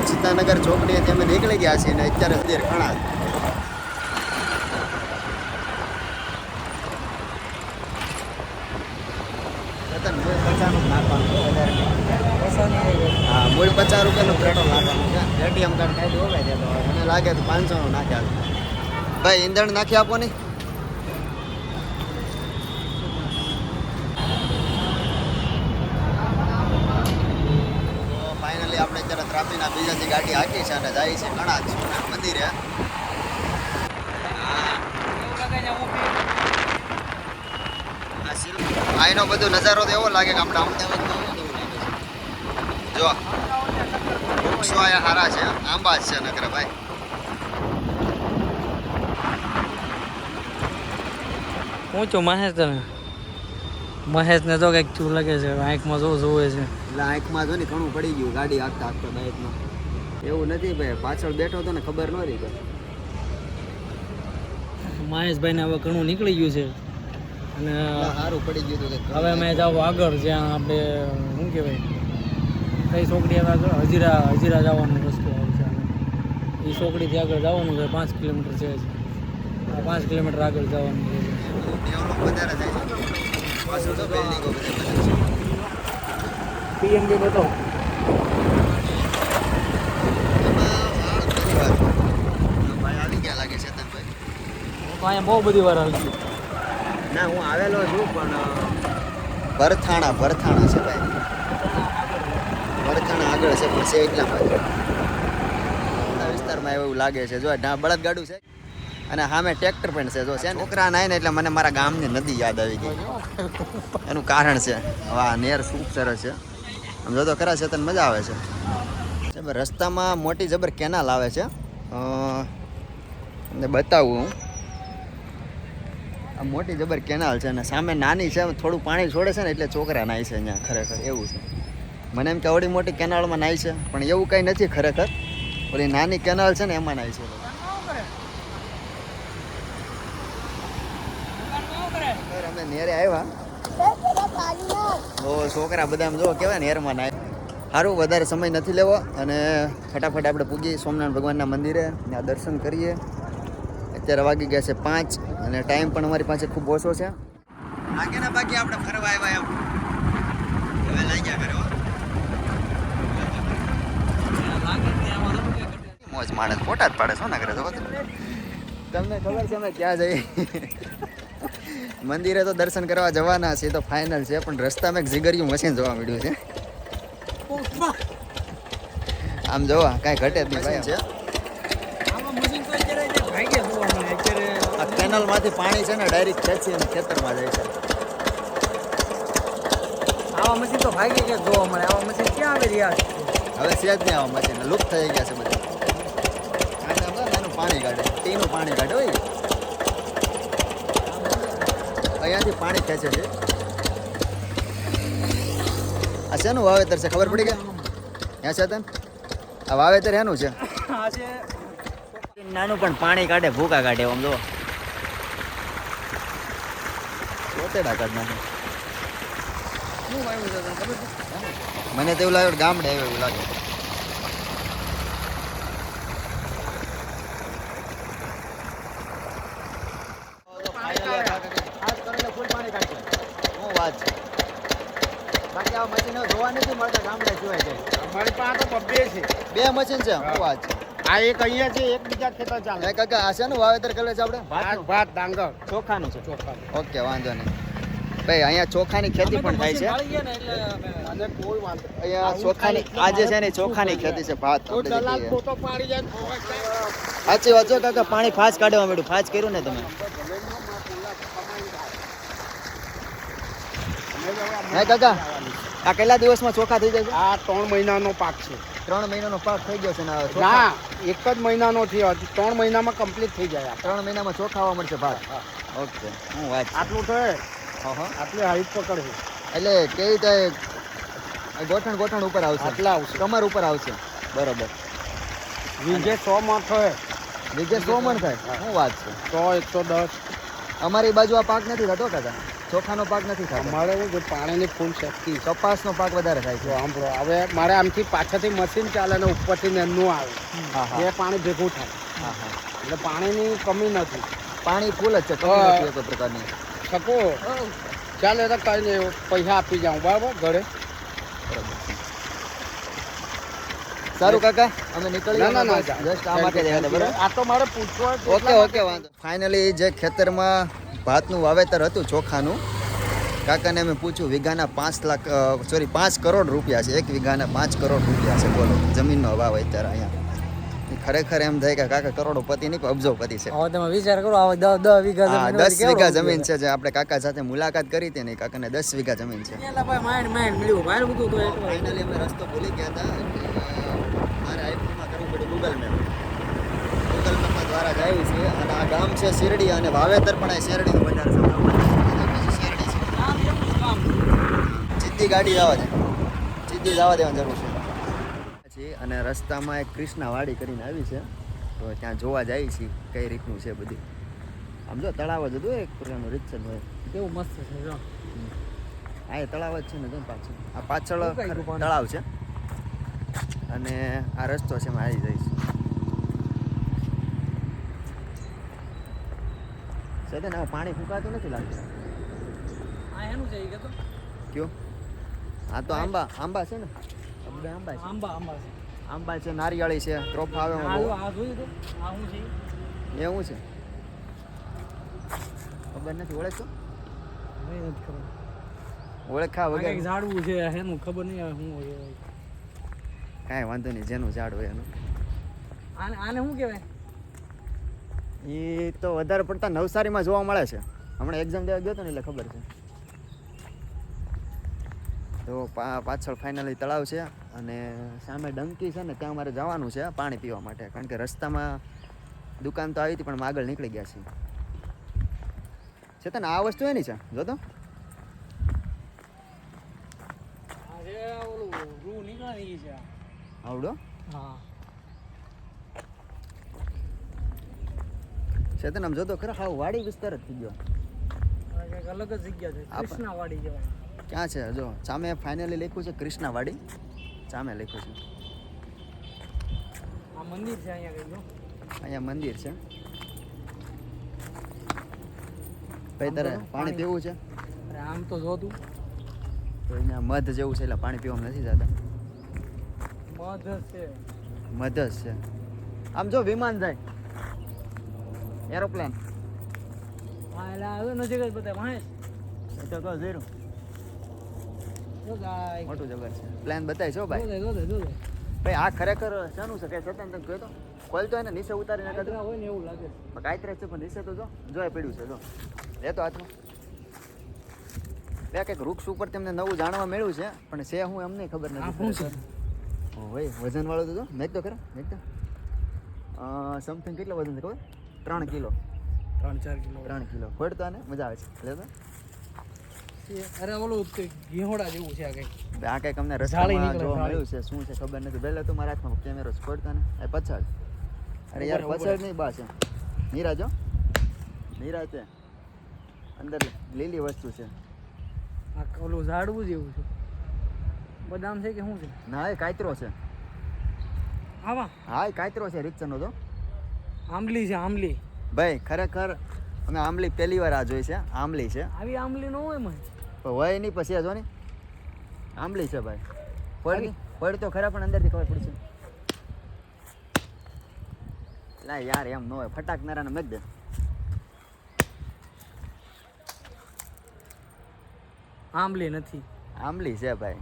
સીતાનગર ચોકડીએથી અમે નીકળી ગયા છીએ ને અત્યારે સુધી ઘણા હા મૂળ 50 રૂપિયાનું પેટ્રોલ નાખવાનું છે. એટીએમ કાર્ડ કાઢી હોવે છે તો મને લાગે તો 500નું નાખ્યા. ભાઈ ઈંધણ નાખી આપો ને. ફાઇનલી આપણે અત્યારે ત્રાપીના બીજાથી ગાડી હાકી છે અને જાય છે ઘણા સોમનાથ મંદિરે. અહીંનો બધો નજારો તો એવો લાગે કે આપણે અમદાવાદમાં જો વૃક્ષો અહીંયા સારા છે, આંબા જ છે નકરે ભાઈ. પૂછું મહેશને તો કંઈક ચૂ લાગે છે, આંખમાં જોવે છે. એટલે આંખમાં જો ને ઘણું પડી ગયું ગાડી હાંકતા હાંકતા બાઇકમાં. એવું નથી ભાઈ, પાછળ બેઠો તો ને ખબર ન રહી ભાઈ. મહેશભાઈને હવે ઘણું નીકળી ગયું છે અને સારું પડી ગયું હતું. હવે અમે જાવ આગળ જ્યાં આપણે શું કહેવાય કઈ ચોકડી હવે આગળ હજીરા જવાનો રસ્તો આવશે. એ ચોકડીથી આગળ જવાનું છે, 5 કિલોમીટર છે. 5 કિલોમીટર આગળ જવાનું છે. ડેવલપ વધારે થાય છે પાછું તો બિલ્ડિંગો બધી બને છે. પીએમડી બતાવો. ભાઈ આવી ગયા લાગે ચેતનભાઈ. અહીંયા બહુ બધી વાર આવી ગયું. ના હું આવેલો છું પણ ભરથાણા છે ભાઈ. ભરથાણા આગળ છે પણ છે એટલામાં વિસ્તારમાં એવું લાગે છે. જો બળદગાડું છે અને સામે ટ્રેક્ટર પણ છે. જો છે છોકરા નાય ને એટલે મને મારા ગામની નદી યાદ આવી ગઈ. એનું કારણ છે વાહ નેર ખૂબ સરસ છે. આમ જો તો ખરા છે તને મજા આવે છે. રસ્તામાં મોટી જબર કેનાલ આવે છે. તમને બતાવું હું. આ મોટી જબર કેનાલ છે અને સામે નાની છે, થોડું પાણી છોડે છે ને એટલે છોકરા નાય છે અહીંયા. ખરેખર એવું છે. મને એમ કે આવડી મોટી કેનાલમાં નાય છે પણ એવું કંઈ નથી ખરેખર. ઓલી નાની કેનાલ છે ને એમાં નાય છે. અમે નેરે આવ્યા તો છોકરા બધા આમ જો કેવાય નેરમાં નાય. સારું વધારે સમય નથી લેવો અને ફટાફટ આપણે પૂગી સોમનાથ ભગવાનના મંદિરે ત્યાં દર્શન કરીએ. અત્યારે વાગી ગયા છે 5 અને ટાઈમ પણ અમારી પાસે ખૂબ ઓછો છે. લાગે ને બાકી આપણે ફરવા આવ્યા એમ હવે લાગ્યા કરે મોજ માણસ ફોટા જ પાડે. શું ના કરે તો તમને ખબર છે અમે ક્યાં જઈએ. મંદિરે તો દર્શન કરવા જવાના છે તો ફાઇનલ છે પણ રસ્તામાં એક જીગરિયું મશીન જોવા મળ્યું છે. આમ જોવા કાંઈ ઘટે જ નહીં ભાઈ. આ કેનલમાંથી પાણી છે ને ડાયરેક્ટ ખેંચી અને ખેતરમાં જાય છે. આવા મશીન તો ભાગી ગયા જોવા મળે. આવા મશીન ક્યાં આવી રહ્યા છે? હવે છે જ નહીં આવા મશીન, લુપ્ત થઈ ગયા છે બધા. એનું પાણી કાઢે, ટીનું પાણી કાઢે હોય અહીંયાથી પાણી ખેંચે છે. આ શેનું વાવેતર છે ખબર પડી ગયા? ત્યાં છે તને આ વાવેતર એનું છે. નાનું પણ પાણી કાઢે, ભૂકા કાઢે. આમ જો પોતેડા કાઢ નાખે. મને તો એવું લાગે ગામડે આવ્યો એવું લાગે. શું વાત છે? બાકી આ મશીનો જોવા નથી મળતા ગામડે સિવાય છે. અમારી પાસે તો બે છે. 2 મશીન છે. શું વાત છે? આ એક અહીંયા છે, એક બીજા ખેતર ચાલે. કાકા આ શેનું વાવેતર કરે છે આપણે? ભાત ડાંગર ચોખાનું છે. ચોખા. ઓકે વાંધો નહીં ભાઈ. અહીંયા ચોખાની ખેતી પણ થાય છે. અને કોઈ વાંધો અહીંયા ચોખાની આજે છે ને ચોખાની ખેતી છે. ભાત આપણે જે દલાલ કહીએ. પોતો પાડી જાય. સાચી વાત છે કાકા. પાણી ફાસ કાઢવા માંડ્યું. ફાસ કર્યું ને તમે? હે કાકા આ કેટલા દિવસમાં ચોખા થઈ જાય છે? આ 3 મહિનાનો પાક છે. 3 મહિનાનો પાક થઈ ગયો છે ને હવે ચોખા ના, 1 જ મહિનાનો થયો. 3 મહિનામાં કમ્પ્લીટ થઈ જાય. 3 મહિનામાં ચોખા આવવા મળશે ભાત. ઓકે હું વાત છે. આટલું થાય. હા આટલી હાઈટ પકડે. એટલે કેવી રીતે ગોઠણ ઉપર આવશે? આટલા આવશે. કમર ઉપર આવશે. બરોબર. વીજે 100 માં થાય. બીજે 100 મણ થાય. શું વાત છે? 100, 110. અમારી બાજુ આ પાક નથી થતો કાકા. ચોખાનો પાક નથી થતો. અમારે શું છે પાણીની ફૂલ સેફટી છે. કપાસનો પાક વધારે થાય જો છે. આમ હવે મારે આમથી પાછળથી મશીન ચાલે ને ઉપરથી નેનું આવે હા હા બે પાણી ભેગું થાય હા હા. એટલે પાણીની કમી નથી. પાણી ફૂલ જ છે, કમી હા. નથી કોઈ પ્રકારની. શકો ચાલે તો કઈ નહીં પૈસા આપી જાઉં બરાબર ઘરે. બરાબર છે. સારું કાકા, અમે નીકળી ના, ના, ના, જસ્ટ આ માટે જ આવ્યા હતા, બરાબર. આ તો મારે પૂછવા જ ઓકે ઓકે, વાંધો. ફાઇનલી જે ખેતરમાં ભાતનું વાવેતર હતું ચોખાનું, કાકાને અમે પૂછ્યું વીઘાના 5 કરોડ રૂપિયા છે. એક વીઘાના 5 કરોડ રૂપિયા છે. બોલો જમીનનો ભાવ અત્યારે અહીંયા. ખરેખર એમ થાય કે કાકા કરોડોપતિ નહીં પણ અબજોપતિ છે. હવે તમે વિચાર કરો, હવે 10 વીઘા હા, જમીન 10 વીઘા જમીન છે. જે આપણે કાકા સાથે મુલાકાત કરી હતી ને, કાકાને 10 વીઘા જમીન છે. પેલા ભાઈ માઇન્ડ મળ્યું બહાર બધું તો એટલું. ફાઇનલી અમે રસ્તો ભૂલી ગયા હતા એટલે મારે આઈફોનમાં કરવું પડ્યું ગૂગલ મેપમાં દ્વારા જ આવી છે. અને આ ગામ છે શેરડી, અને વાવેતર પણ આ શેરડીનું વધારે છે. શેરડી છે. સીધી ગાડી જવા દે, સીધી જવા દેવાની જરૂર છે. અને રસ્તામાં એક કૃષ્ણાવાડી કરીને આવી છે, તો ત્યાં જોવા જાય છે કઈ રીતનું છે બધી. આમ જો તળાવ જ હતું એક પ્રકારનું રીતસર હોય. કેવું મસ્ત છે જો. આ એ તળાવ જ છે ને, જો પાછળ આ પાછળ સુકાઈ ગયું પાણી. તળાવ છે, અને આ રસ્તો છે એમાં આવી જઈશ. સદન હવે પાણી ફૂંકાતું નથી લાગતું. આ એનું છે ઈ કે તો કયો? આ તો આંબા છે ને, આ બધા આંબા છે. આંબા છે. આંબા છે, નારિયેળી છે, ત્રોફા આવે એમાં બહુ. આ જોયું તો આ શું છે ઈ? એ શું છે ખબર નથી. ઓળખતો? મને નથી ખબર. ઓળખા આ વગર કંઈક ઝાડવું છે એનું ખબર નહીં આવે શું હોય એ. કાંઈ વાંધો નહીં, જેનું ઝાડ હોય એનું. આને શું કહેવાય? એ તો વધારે પડતા નવસારીમાં જોવા મળે છે. હમણાં એક્ઝામ દેવા ગયો હતો ને એટલે ખબર છે. તો પાછળ ફાઇનલી તળાવ છે, અને સામે ડંકી છે ને, ત્યાં અમારે જવાનું છે પાણી પીવા માટે. કારણ કે રસ્તામાં દુકાન તો આવી હતી પણ આગળ નીકળી ગયા છીએ. ચેતન, આ વસ્તુ એની છે જોતો. આ જે ઓલું રૂ નીકળે છે. આવડો હા. ચેતન આમ જોતો ખરા, હાવ વાડી વિસ્તાર જ થઈ ગયો. આ કંઈક અલગ જ જગ્યા છે. કૃષ્ણાવાડી કહેવાય. ક્યાં છે? જો સામે ફાઇનલી લખ્યું છે કૃષ્ણાવાડી, સામે લખ્યું છે. આ મંદિર છે અહીંયા કઈ જો. અહીંયા મંદિર છે. ભાઈ તારે પાણી પીવું છે? અરે આમ તો જો તું તો અહીંયા મધ જેવું છે એટલે પાણી પીવામાં નથી જતા. મધ છે. મધ જ છે. આમ જો વિમાન જાય, એરોપ્લેન. હા એટલે આ નજીક જ બતાય મહેશ. એ તો કહો ઝીરો જો ગાય. મોટું જબર છે. પ્લાન બતાય છો ભાઈ. જો દે. ભાઈ આ ખરેખર શાનું છે? કઈ સતન તને કહ્યું તો કોલ તો એને નીચે ઉતારી નાખે તો હોય ને એવું લાગે. કાંઈ છે પણ નીચે તો જો એ પડ્યું છે. જો એ તો હાથમાં બે કંઈક વૃક્ષ ઉપર તેમને નવું જાણવા મળ્યું છે, પણ છે હું એમને ખબર આ નથી. શું છે? ઓ ભાઈ વજન વાળો તો જો મેક તો ખરા, મેક તો સમથિંગ કેટલો વજન છે ખબર? 3 કિલો. 3-4 કિલો. 3 કિલો ખોડતો ને મજા આવે છે. લે તો અરે ઓલું ઘીહોડા જેવું છે આ કઈ. આ કંઈક અમને જાળી રસ્તામાં નીકળે, જોવા જાળી. મળ્યું છે. શું છે ખબર નથી. પહેલાં તો મારા હાથમાં કેમેરો ખોડતા ને એ પછાડ. અરે યાર ઉભો રહે. પછાડ નહીં બા છે. નીરા જો નીરા છે, અંદર લીલી વસ્તુ છે. આ ઓલું ઝાડવું જેવું છે. બદામ છે કે શું છે? ના એ કાયતરો છે. આવા હા એ કાયતરો છે રીતસરનો તો. આંબલી છે આંબલી. ભાઈ ખરેખર અમે આંબલી પહેલી વાર આ જોઈ છે. આંબલી છે આવી આંબલી ન હોય મને. પણ હોય નહીં. પછી આ જો ને આંબલી છે ભાઈ. પડ તો ખરા પણ અંદરથી ખબર પડશે. ના યાર એમ ન હોય. ફટાકનારાને મેક દે. આંબલી નથી. આંબલી છે ભાઈ.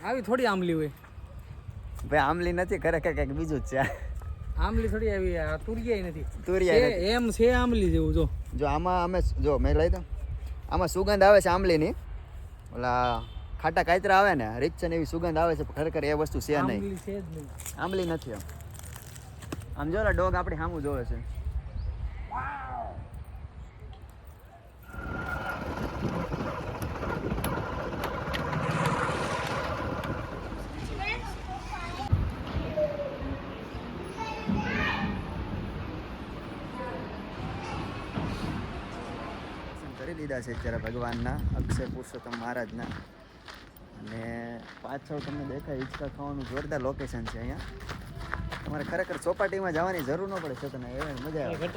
આવી થોડી આંબલી હોય. ભાઈ આંબલી નથી, ખરેખર કંઈક બીજું જ છે. આંબલી થોડી આવી આ તુરિયાઈ નથી. તુરિયા છે, નથી. એમ છે આંબલી જેવું જો. જો આમાં અમે જો મેં લઈ દઉં, આમાં સુગંધ આવે છે આંબલીની. ઓલા ખાટા કાયતરા આવે ને રીતસર એવી સુગંધ આવે છે, પણ ખરેખર એ વસ્તુ છે નહીં. આંબલી છે જ નહીં. આંબલી નથી. આમ જો ડોગ આપણી સામું જોવે છે. કરી કરી લીધા છે અત્યારે ભગવાનના, અક્ષર પુરુષોત્તમ મહારાજના. અને પાછળ તમને દેખાય હિંચકા ખાવાનું જોરદાર લોકેશન છે અહીંયા. તમારે ખરેખર ચોપાટીમાં જવાની જરૂર ન પડે છે, તને એ મજા આવે.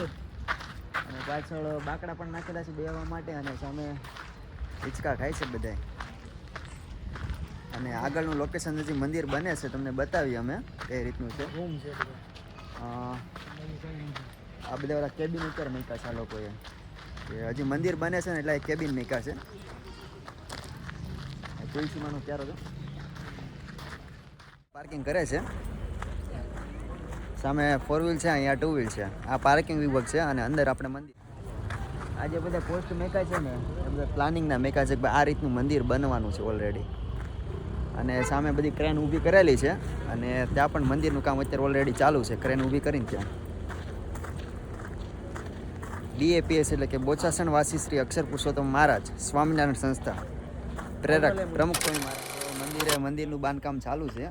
અને પાછળ બાકડા પણ નાખેલા છે બેહવા માટે, અને સામે હિંચકા ખાય છે બધાય. અને આગળનું લોકેશન હજી મંદિર બને છે, તમને બતાવીએ અમે કઈ રીતનું છે. રૂમ છે આ બધા કેબિન ઉપર મૂક્યા છે આ લોકોએ. હજી મંદિર બને છે ને એટલે કેબિન મૂક્યા છે. તુલસીમાંનો ક્યારો તો પાર્કિંગ કરે છે. સામે 4 વ્હીલ છે, અહીંયા 2 વ્હીલ છે. આ પાર્કિંગ વિભાગ છે. અને અંદર આપણે મંદિર આ જે બધા પોસ્ટ મેકાય છે ને એ બધા પ્લાનિંગના મેકાય છે કે આ રીતનું મંદિર બનવાનું છે ઓલરેડી. અને સામે બધી ક્રેન ઊભી કરેલી છે, અને ત્યાં પણ મંદિરનું કામ અત્યારે ઓલરેડી ચાલુ છે. ક્રેન ઊભી કરીને ત્યાં BAPS એટલે કે બોચાસણ વાસી શ્રી અક્ષર પુરુષોત્તમ મહારાજ સ્વામિનારાયણ સંસ્થા પ્રેરક પ્રમુખ સ્વામી મહારાજ મંદિરનું બાંધકામ ચાલુ છે.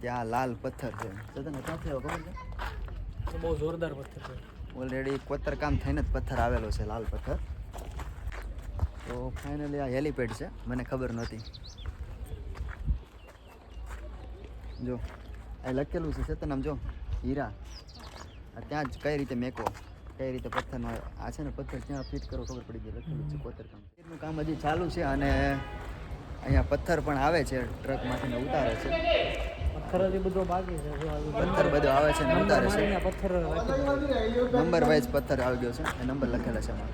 ત્યાં લાલ પથ્થર છે. તને ક્યાંથી ખબર છે? બહુ જોરદાર પથ્થર છે. ઓલરેડી કોતરકામ થઈને જ પથ્થર આવેલો છે, લાલ પથ્થર. તો ફાઇનલી આ હેલીપેડ છે, મને ખબર નહોતી. જો આ લખેલું છે ચેતન, આમ જો હીરા. ત્યાં જ કઈ રીતે મેકો, કઈ રીતે પથ્થરનો આ છે ને પથ્થર ત્યાં ફિટ કરો ખબર પડી ગઈ. લખેલું છે કોતરકામ. મંદિરનું કામ હજી ચાલુ છે. અને અહીંયા પથ્થર પણ આવે છે, ટ્રકમાંથી ઉતારે છે. પથ્થર હજી બધો બાકી છે. પથ્થર બધો આવે છે ને ઉતારે છે. પથ્થર નંબર વાઇઝ પથ્થર આવી ગયો છે, એ નંબર લખેલા છે એમાં.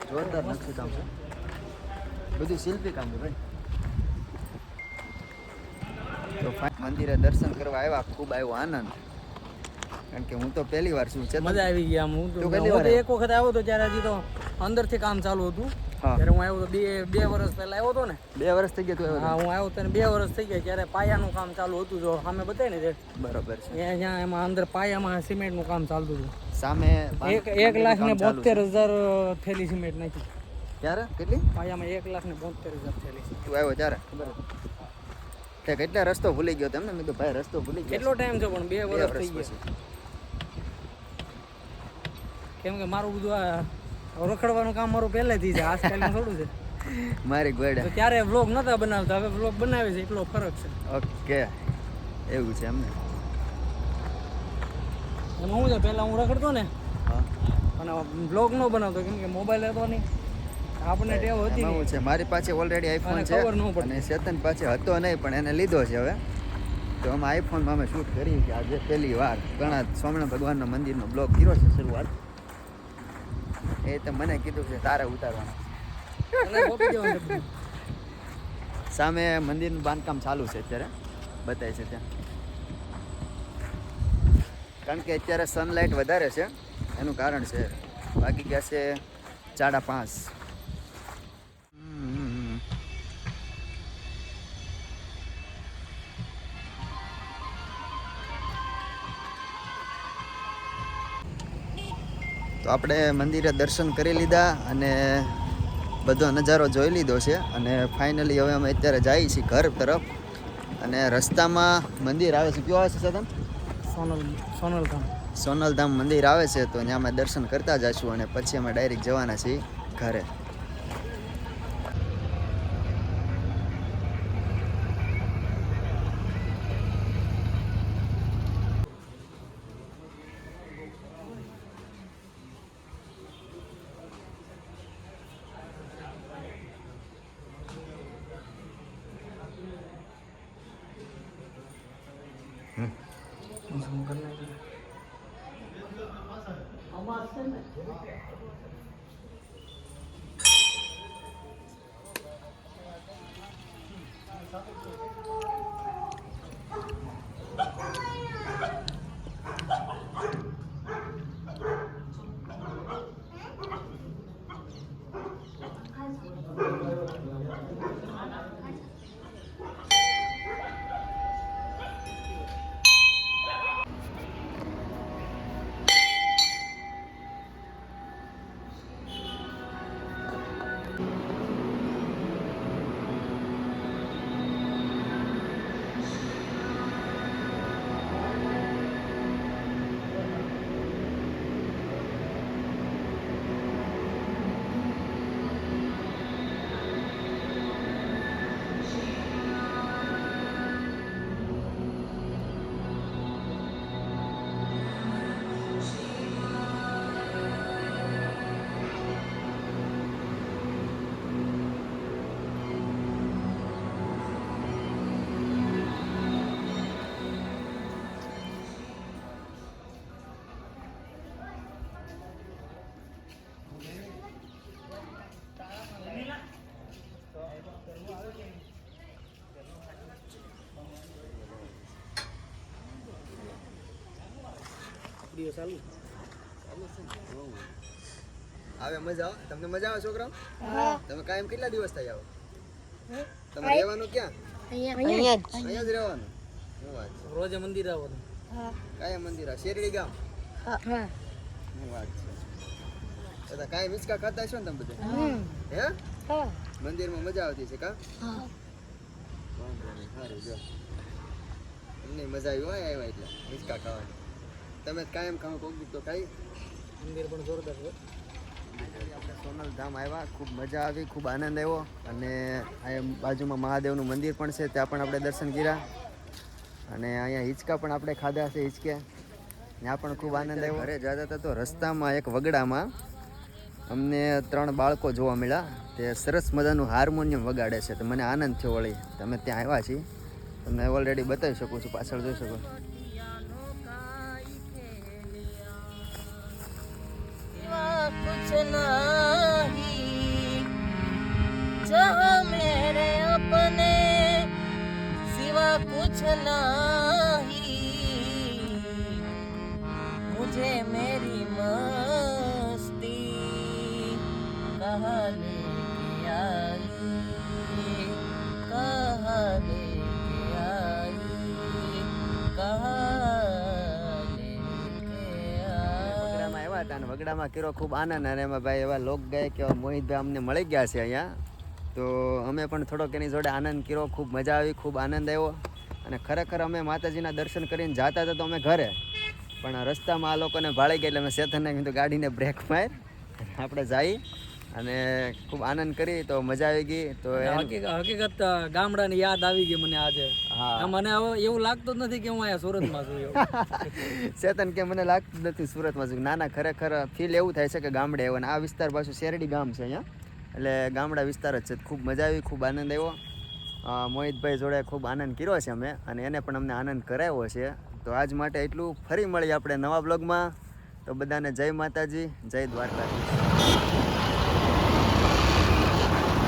જોરદાર નકશી કામ છે, બધું શિલ્પી કામ છે ભાઈ. તો મંદિરે દર્શન કરવા આવ્યા, ખૂબ આવ્યો આનંદ. કારણ કે હું તો પહેલી વાર છું. મજા આવી ગઈ. આમ હું તો એક વખત આવ્યો હતો ત્યારે હજી તો અંદરથી કામ ચાલુ હતું. ત્યારે હું આવ્યો તો બે વર્ષ પહેલા આવ્યો હતો ને. 2 વર્ષ થઈ ગયા તું? હા, હું આવ્યો તો 2 વર્ષ થઈ ગયા. ત્યારે પાયાનું કામ ચાલુ હતું. જો સામે બતાય ને, બરોબર છે. ત્યાં એમાં અંદર પાયામાં સિમેન્ટનું કામ ચાલતું હતું. સામે 1,72,000 થેલી સિમેન્ટ નાખી. ક્યારે કેટલી? પાયામાં 1,72,000 થેલી. તું આવ્યો ત્યારે ખબર તે કેટલા રસ્તો ભૂલી ગયો તમને? મેં તો ભાઈ રસ્તો ભૂલી ગયો. કેટલો ટાઈમ છે પણ 2 વર્ષ થઈ ગયા. કેમ કે મારું બધું આ રખડવાનું કામ મારું પહેલેથી છે, આજકાલનું થોડું છે. મારી ગોડા તો ત્યારે વ્લોગ નતા બનાવતા, હવે વ્લોગ બનાવે છે, એટલો ફરક છે. ઓકે, એવું છે એમને. એમાં હું છે, પહેલા હું રખડતો ને હા, અને વ્લોગ ન બનાવતો કેમ કે મોબાઈલ હતો નહીં, આપણને ટેવ હતી એમાં છે. મારી પાસે ઓલરેડી આઈફોન છે અને ચેતન પાસે હતો નહીં, પણ એને લીધો છે હવે. તો અમે આઈફોનમાં અમે શૂટ કરી કે આજે પહેલી વાર ઘણા સ્વામિનારાયણ ભગવાનના મંદિરનો બ્લોગ કર્યો છે શરૂઆત. એ તો મને કીધું છે તારે ઉતારવાનું. સામે મંદિરનું બાંધકામ ચાલુ છે અત્યારે, બતાય છે ત્યાં. કારણ કે અત્યારે સનલાઇટ વધારે છે એનું કારણ છે. બાકી ગયા છે 5:30. તો આપણે મંદિરે દર્શન કરી લીધા અને બધો નજારો જોઈ લીધો છે. અને ફાઇનલી હવે અમે અત્યારે જઈએ છીએ ઘર તરફ. અને રસ્તામાં મંદિર આવે છે, કયો આવે છે સાધન? સોનલધામ મંદિર આવે છે. તો ત્યાં અમે દર્શન કરતા જઈશું અને પછી અમે ડાયરેક્ટ જવાના છીએ ઘરે. દિવસ ચાલુ આવે મજા આવે તમને મજા આવે છોકરાઓ તમે કાયમ કેટલા દિવસ થઈ આવો તમે રહેવાનું ક્યાં અહીંયા જ રહેવાનું શું વાત છે રોજે મંદિર આવવાનું કયા મંદિર આ શેરડી ગામ શું વાત છે તો કાયમ હિંચકા ખાતા છો ને તમે બધા હે મંદિરમાં મજા આવતી છે કા વાંધો નહીં સારું જો એમને મજા આવી હોય આવ્યા એટલે હિંચકા ખાવાની તમે કાયમ ખાવ કોક તો ખાઈ મંદિર પણ જોરદાર છે આપણે સોનલ ધામ આવ્યા ખૂબ મજા આવી ખૂબ આનંદ આવ્યો અને આ બાજુમાં મહાદેવનું મંદિર પણ છે ત્યાં પણ આપણે દર્શન કર્યા અને અહીંયા હિંચકા પણ આપણે ખાધા છે હિંચકે ત્યાં પણ ખૂબ આનંદ આવ્યો ઘરે જતા હતા તો રસ્તામાં એક વગડામાં અમને 3 બાળકો જોવા મળ્યા તે સરસ મજાનું હાર્મોનિયમ વગાડે છે તો મને આનંદ થયો વળી તમે ત્યાં આવ્યા છીએ તમને ઓલરેડી બતાવી શકું છું પાછળ જોઈ શકો कुछ नहीं जहाँ मेरे अपने सिवा कुछ नहीं मुझे मेरी मस्ती कहाँ लेके आई कहाँ लेके आई कहाँ लेके आई આવ્યા હતા અને વગડામાં કર્યો ખૂબ આનંદ અને એમાં ભાઈ એવા લોક ગાયક એવા મોહિતભાઈ અમને મળી ગયા છે અહીંયા તો અમે પણ થોડોક એની જોડે આનંદ કર્યો ખૂબ મજા આવી ખૂબ આનંદ આવ્યો અને ખરેખર અમે માતાજીના દર્શન કરીને જતા હતા તો અમે ઘરે પણ રસ્તામાં આ લોકોને ભાળી ગયા એટલે અમે શેતનને કીધું ગાડીને બ્રેક માર આપણે જઈ અને ખૂબ આનંદ કરી તો મજા આવી ગઈ તો હકીકત ગામડાની યાદ આવી ગઈ મને આજે હા મને હવે એવું લાગતું જ નથી કે હું અહીંયા સુરતમાં છું એવું. ચેતન કે મને લાગતું જ નથી સુરતમાં છું નાના ખરેખર ફીલ એવું થાય છે કે ગામડે આવ્યો અને આ વિસ્તાર પાછું શેરડી ગામ છે અહીંયા એટલે ગામડા વિસ્તાર જ છે ખૂબ મજા આવી ખૂબ આનંદ આવ્યો મોહિતભાઈ જોડે ખૂબ આનંદ કર્યો છે અમે અને એને પણ અમને આનંદ કરાવ્યો છે તો આજ માટે એટલું ફરી મળીએ આપણે નવા બ્લોગમાં તો બધાને જય માતાજી જય દ્વારકાધીશ.